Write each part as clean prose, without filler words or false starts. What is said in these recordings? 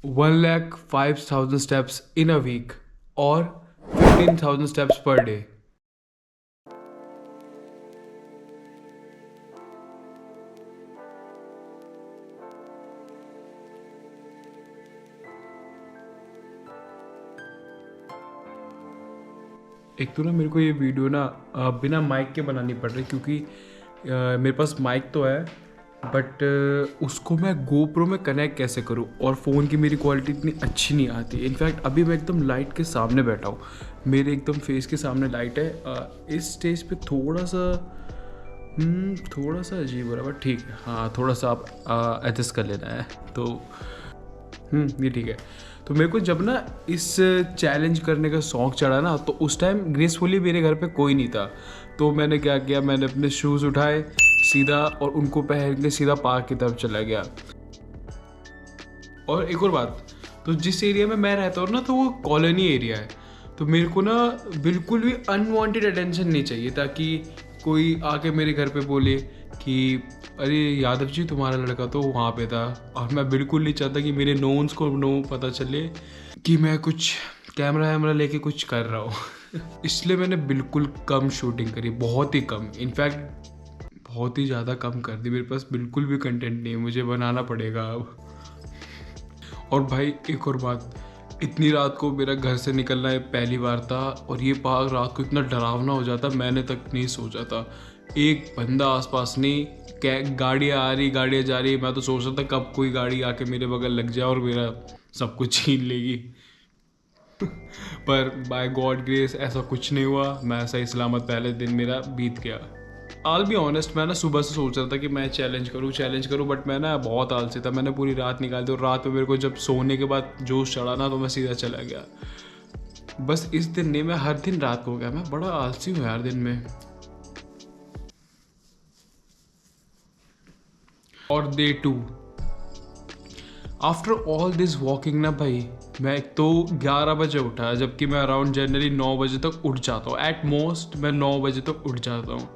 1,05,000 steps in a week or 15,000 steps per day. एक तो ना मेरे को ये वीडियो ना बिना माइक के बनानी पड़ रही क्योंकि मेरे पास माइक तो है बट उसको मैं गोप्रो में कनेक्ट कैसे करूँ और फ़ोन की मेरी क्वालिटी इतनी अच्छी नहीं आती। इनफैक्ट अभी मैं एकदम लाइट के सामने बैठा हूँ, मेरे एकदम फेस के सामने लाइट है। इस स्टेज पे थोड़ा सा अजीब हो रहा है बट ठीक है। हाँ, थोड़ा सा आप एडजस्ट कर लेना है तो ये ठीक है। तो मेरे को जब ना इस चैलेंज करने का शौक चढ़ा ना तो उस टाइम ग्रेसफुली मेरे घर पे कोई नहीं था। तो मैंने क्या किया, मैंने अपने शूज़ उठाए सीधा और उनको पहन के सीधा पार्क की तरफ चला गया। और एक और बात, तो जिस एरिया में मैं रहता हूँ ना तो वो कॉलोनी एरिया है, तो मेरे को ना बिल्कुल भी अनवांटेड अटेंशन नहीं चाहिए ताकि कोई आके मेरे घर पे बोले कि अरे यादव जी तुम्हारा लड़का तो वहाँ पे था। और मैं बिल्कुल नहीं चाहता कि मेरे नोन्स को पता चले कि मैं कुछ कैमरा वैमरा लेके कुछ कर रहा हूँ इसलिए मैंने बिल्कुल कम शूटिंग करी, बहुत ही कम, इनफैक्ट बहुत ही ज़्यादा कम कर दी। मेरे पास बिल्कुल भी कंटेंट नहीं है, मुझे बनाना पड़ेगा अब। और भाई एक और बात, इतनी रात को मेरा घर से निकलना है पहली बार था और ये पार्क रात को इतना डरावना हो जाता मैंने तक नहीं सोचा था। एक बंदा आसपास नहीं, गाड़ियाँ आ रही गाड़ियाँ जा रही, मैं तो सोच रहा था कब कोई गाड़ी आके मेरे बगल लग जाए और मेरा सब कुछ छीन लेगी पर बाय गॉड ग्रेस ऐसा कुछ नहीं हुआ। मैं सही सलामत पहले दिन मेरा बीत गया। आल बी ऑनेस्ट, मैं ना सुबह से सोच रहा था कि मैं चैलेंज करूँ बट मैं ना बहुत आलसी था। मैंने पूरी रात निकाल दी और रात में मेरे को जब सोने के बाद जोश चढ़ा ना तो मैं सीधा चला गया। बस इस दिन नहीं, मैं हर दिन रात को गया। मैं बड़ा आलसी हूँ यार दिन में। और day 2 after all this walking ना भाई, मैं एक तो 11 बजे उठा जबकि मैं अराउंड जनरली 9 बजे तक उठ जाता हूँ। एट मोस्ट मैं 9 बजे तक उठ जाता हूँ।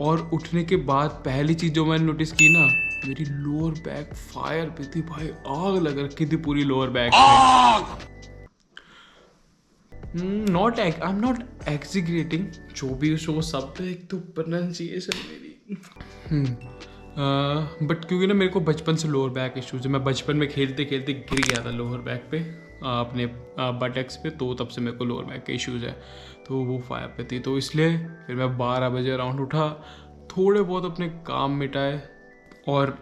और उठने के बाद पहली चीज़ जो मैंने नोटिस की ना, मेरी लोअर बैक फायर पे थी भाई, आग लग रखी थी पूरी लोअर बैक में। आई एम नॉट एग्जीग्रेटिंग, जो भी शो सब पे एक तो प्रोनाउंसिएशन मेरी बट क्योंकि ना मेरे को बचपन से लोअर बैक इश्यूज है। मैं बचपन में खेलते खेलते गिर गया था लोअर बैक पे, अपने बटेक्स पे, तो तब से मेरे को लोअर बैक के इश्यूज है। तो वो फायर पे थी, तो इसलिए फिर मैं 12 बजे अराउंड उठा, थोड़े बहुत अपने काम मिटाए और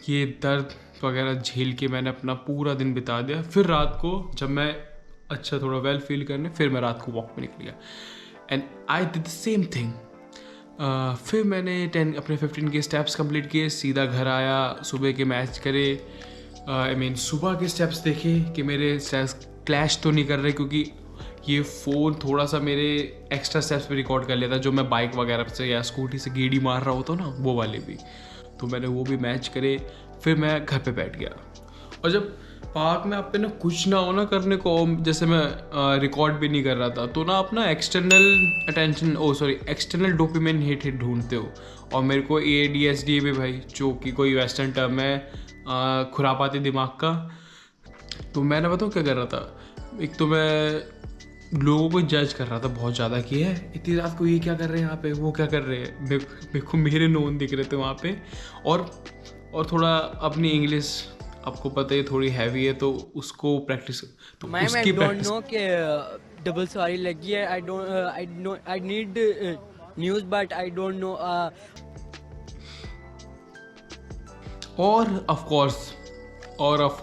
ये दर्द वगैरह झेल के मैंने अपना पूरा दिन बिता दिया। फिर रात को जब मैं अच्छा थोड़ा वेल फील करने, फिर मैं रात को वॉक पे निकल गया and I did the same thing. फिर मैंने अपने 15 के स्टेप्स कंप्लीट किए, सीधा घर आया, सुबह के मैच करे, सुबह के स्टेप्स देखे कि मेरे स्टेप्स क्लैश तो नहीं कर रहे, क्योंकि ये फ़ोन थोड़ा सा मेरे एक्स्ट्रा स्टेप्स पे रिकॉर्ड कर लेता जो मैं बाइक वगैरह से या स्कूटी से गेड़ी मार रहा होता ना, वो वाले भी। तो मैंने वो भी मैच करे, फिर मैं घर पे बैठ गया। और जब पार्क में आप पे ना कुछ ना हो ना करने को, जैसे मैं रिकॉर्ड भी नहीं कर रहा था, तो ना अपना एक्सटर्नल डोपामिन हिट ढूंढते हो। और मेरे को ADHD भी भाई, जो कि कोई वेस्टर्न टर्म है खुरापाती दिमाग का। तो मैंने बताऊँ क्या कर रहा था, एक तो मैं लोगों को जज कर रहा था बहुत ज़्यादा कि है इतनी रात को ये क्या कर रहे हैं यहाँ पे, वो क्या कर रहे हैं। मेरे को मेरे नोन दिख रहे थे वहाँ पे। और थोड़ा अपनी इंग्लिश आपको पता है थोड़ी हैवी है, तो उसको प्रैक्टिस, तो उसकी प्रैक्टिस। नो कि डबल सवारी लगी है। I need news but I don't know. और ऑफ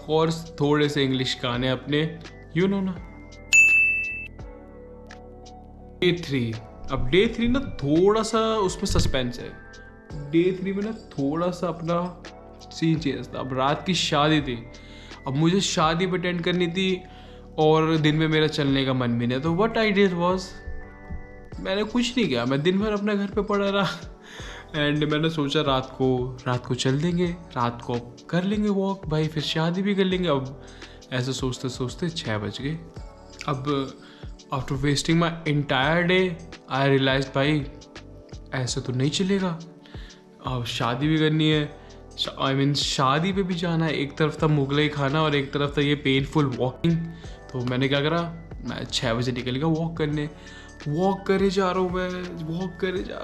कोर्स थोड़े से इंग्लिश गाने अपने, यू नो ना। डे 3 ना थोड़ा सा उसमें सस्पेंस है। डे 3 में ना थोड़ा सा अपना सीन चेंज था। अब रात की शादी थी, अब मुझे शादी अटेंड करनी थी और दिन में मेरा चलने का मन भी नहीं। तो व्हाट आई डिड वाज, मैंने कुछ नहीं किया, मैं दिन भर अपने घर पे पड़ा रहा एंड मैंने सोचा रात को चल देंगे, रात को कर लेंगे वॉक भाई, फिर शादी भी कर लेंगे। अब ऐसे सोचते सोचते 6 बज गए। अब after wasting my entire day I realise भाई ऐसे तो नहीं चलेगा, अब शादी भी करनी है, आई मीन शादी पे भी जाना है, एक तरफ था मुगलई खाना और एक तरफ था ये पेनफुल वॉकिंग। तो मैंने क्या करा, मैं 6 बजे निकल गया वॉक करने। वॉक करे जा रहा हूँ मैं, वॉक करे जा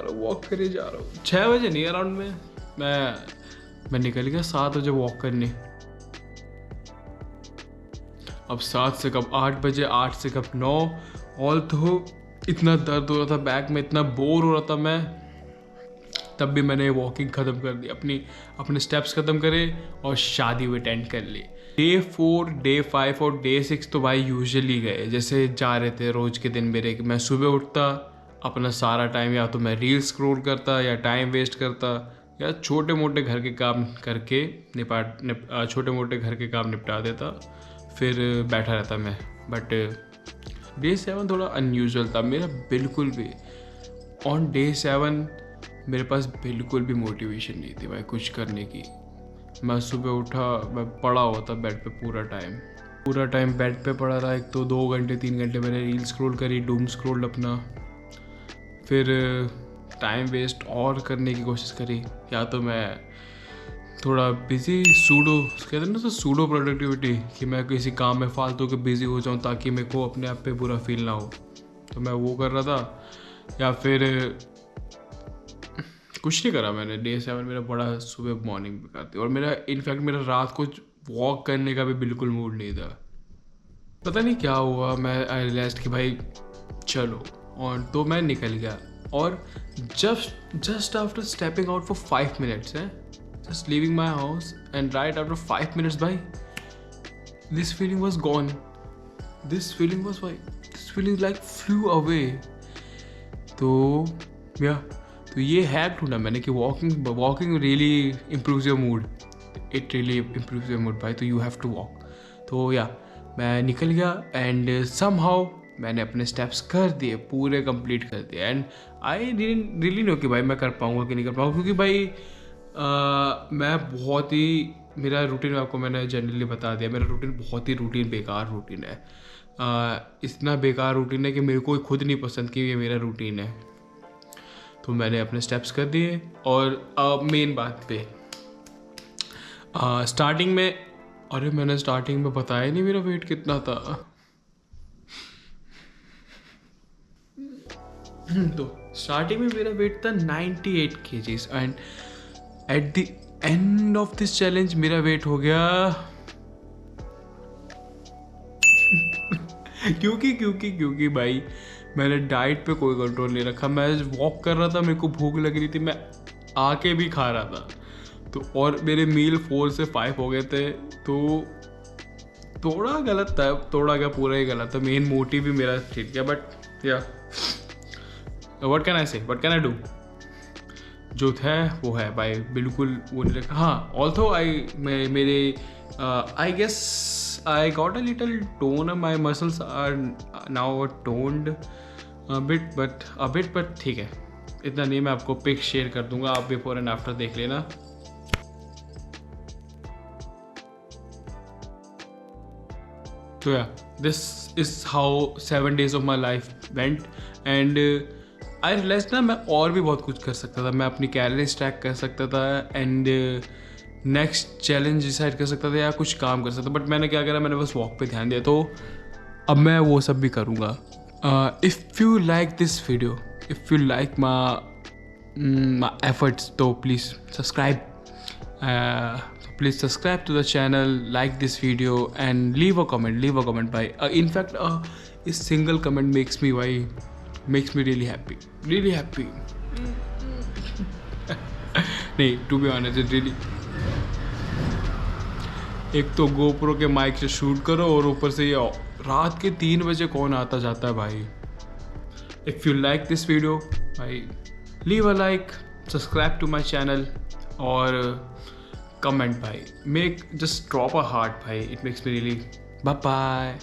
रहा हूँ 6 बजे नहीं अराउंड में मैं निकल गया 7 बजे वॉक करने। अब 7 से कब 8 बजे, 8 से कब 9। ऑल तो इतना दर्द हो रहा था बैक में, इतना बोर हो रहा था मैं, तब भी मैंने वॉकिंग ख़त्म कर दी, अपने स्टेप्स ख़त्म करे और शादी भी अटेंड कर ली। डे 4, डे 5 और डे 6 तो भाई यूजुअली गए जैसे जा रहे थे रोज़ के दिन मेरे। मैं सुबह उठता, अपना सारा टाइम या तो मैं रील स्क्रॉल करता या टाइम वेस्ट करता या छोटे मोटे घर के काम करके छोटे मोटे घर के काम निपटा देता, फिर बैठा रहता मैं। बट डे 7 थोड़ा अनयूजुअल था मेरा बिल्कुल भी। ऑन डे 7 मेरे पास बिल्कुल भी मोटिवेशन नहीं थी भाई कुछ करने की। मैं सुबह उठा, मैं पड़ा हुआ था बेड पे पूरा टाइम बेड पे पड़ा रहा। एक तो 2 घंटे 3 घंटे मैंने रील स्क्रॉल करी, डूम स्क्रॉल अपना, फिर टाइम वेस्ट और करने की कोशिश करी। या तो मैं थोड़ा बिजी कहते हैं ना तो सूडो प्रोडक्टिविटी, कि मैं किसी काम में फालतू के बिजी हो जाऊं ताकि मेरे को अपने आप पे बुरा फील ना हो, तो मैं वो कर रहा था। या फिर कुछ नहीं करा मैंने। डे 7 मेरा बड़ा सुबह मॉर्निंग पे करती, और मेरा इनफैक्ट मेरा रात को वॉक करने का भी बिल्कुल मूड नहीं था। पता नहीं क्या हुआ, मैं आई रियलाइज्ड कि भाई चलो, और तो मैं निकल गया। और just after stepping out for 5 minutes है, just leaving my house, and right after 5 minutes by this feeling was gone. This feeling like flew away. तो ये हैक ढूंढा मैंने कि walking really improves your mood. It really improves your mood भाई, तो you have to walk. तो मैं निकल गया एंड somehow मैंने अपने स्टेप्स कर दिए, पूरे कंप्लीट कर दिए। एंड आई रियली नो कि भाई मैं कर पाऊँगा कि नहीं कर पाऊँगा, क्योंकि भाई मैं बहुत ही, मेरा रूटीन आपको मैंने जनरली बता दिया, मेरा रूटीन बहुत ही बेकार रूटीन है। इतना बेकार रूटीन है कि मेरे को खुद नहीं पसंद कि ये मेरा रूटीन है। तो मैंने अपने स्टेप्स कर दिए। और मेन बात पे स्टार्टिंग में, अरे मैंने स्टार्टिंग में बताया नहीं मेरा वेट कितना था। तो स्टार्टिंग में मेरा वेट था 98 kgs and at the end of this challenge मेरा वेट हो गया क्योंकि भाई मैंने डाइट पे कोई कंट्रोल नहीं रखा। मैं वॉक कर रहा था, मेरे को भूख लग रही थी, मैं आके भी खा रहा था, तो और मेरे मील 4 से 5 हो गए थे। तो थोड़ा गलत था, थोड़ा क्या पूरा ही गलत था। मेन मोटिव भी मेरा ठीक गया, बट या व्हाट कैन आई डू, जो है वो है भाई, बिल्कुल वो नहीं रखा। हाँ, also I guess I got a little tone, my muscles are now toned bit, but ठीक है, इतना नहीं। मैं आपको पिक शेयर कर दूंगा, आप बिफोर एंड आफ्टर देख लेना। तो this is how 7 days of my life went. And I realise ना मैं और भी बहुत कुछ कर सकता था। मैं अपनी कैलोरीज ट्रैक कर सकता था एंड नेक्स्ट चैलेंज डिसाइड कर सकता था या कुछ काम कर सकता था, बट मैंने क्या करा, मैंने बस वॉक पे ध्यान दिया। तो अब मैं वो सब भी करूँगा। If you like this video, if you like my efforts, तो please subscribe to the channel, like this video and leave a comment भाई। in fact a single comment makes me really happy नहीं, to be honest it really, एक तो GoPro के mic से shoot करो और ऊपर से ये रात के 3 बजे कौन आता जाता है भाई। if you like this video भाई, leave a like, subscribe to my channel और comment भाई, just drop a heart भाई, it makes me really, bye bye।